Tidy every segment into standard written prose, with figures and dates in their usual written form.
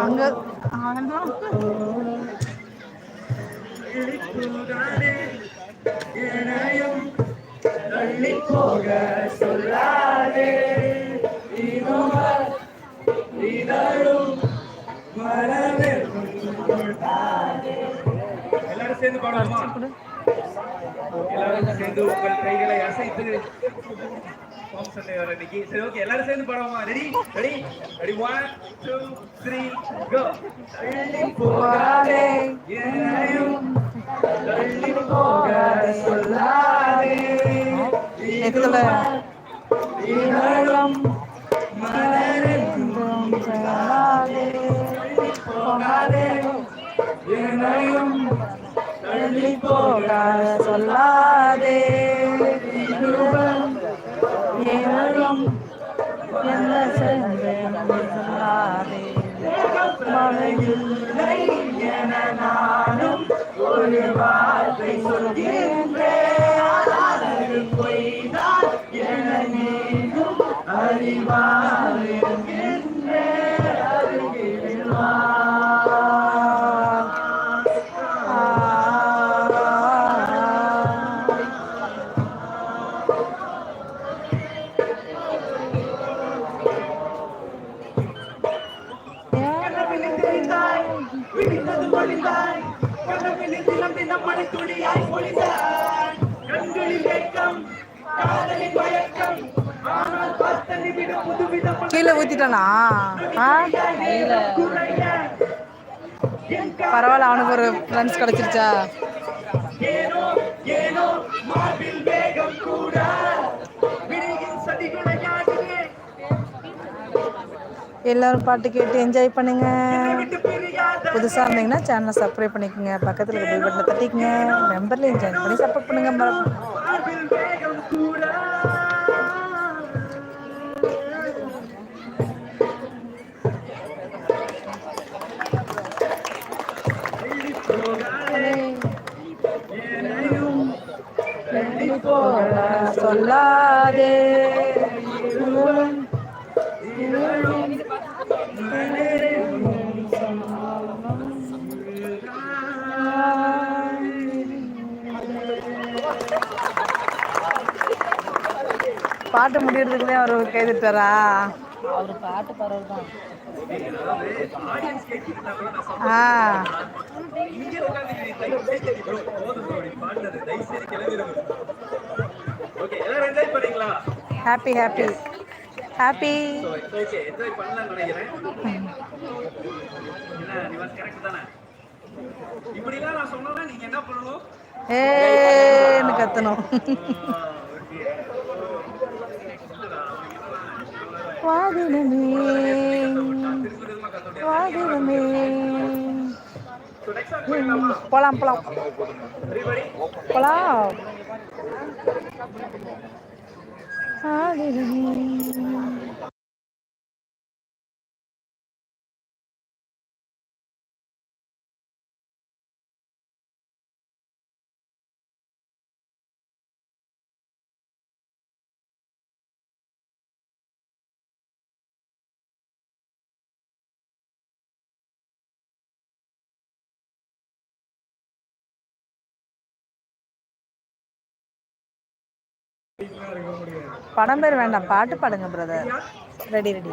அங்க என்னையும் தள்ளி போக சொல்லாதே இதழும் மனதில் எல்லாரும் சேர்ந்து பாடுவோமா? எல்லாரும் சேர்ந்து உங்கள் கைகளை அசைத்து சரி, ஓகே, எல்லாரும் சேர்ந்து பாடுவோமா? ரெடி ரெடி ரெடி 1 2 3 கோ. தள்ளி போகாதே என்னையும் தள்ளி போக சொல்லாதே இதழும் மனதில் போகாதே என்னையும் தள்ளி போக சொல்லாதே ஏழும் என்ன சொல்லாதே மழையில்லை என நானும் ஒரு வார்த்தை சொல்கின்றேன் பொய்தான் என நீயும் அறிவாருகின்றேன் அருகில்வா கீழே ஊத்திட்டானா? பரவாயில்ல, அவனுக்கு ஒரு ஃப்ரெண்ட்ஸ் கிடைச்சிருச்சா? எல்லாரும் பாட்டு கேட்டு என்ஜாய் பண்ணுங்க. புதுசாக இருந்தீங்கன்னா சேனலை சப்ஸ்கிரைப் பண்ணிக்கோங்க, பக்கத்தில் இருக்க பெல் பட்டனை தட்டிக்கங்க, மெம்பர்லையும் ஜாயின் பண்ணி சப்போர்ட் பண்ணுங்க. சொல்லாதே பாட்டு முடியறதுக்குள்ளே அவர் கைதிட்டாரா? அவரு பாட்டு பரவல் தான். Happy happy happy. ஏன்னு கத்தணும். வாதினமே வாதினமே போலாம் போலாம் போலாம். வாதினமே படம் பேர் வேண்டாம், பாட்டு பாடுங்க பிரதர். Ready ready.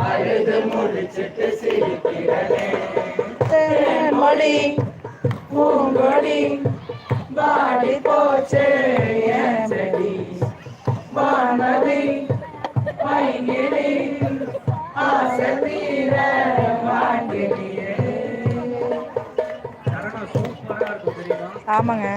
அழுது முடிச்சிட்டு சிரிக்கிறனே தேன்மொழி பூங்கொடி பாடி போச்சே என் செடி வானதி மைங்கிடி ஆசை தீர மாட்டினியே. ஆமாங்க.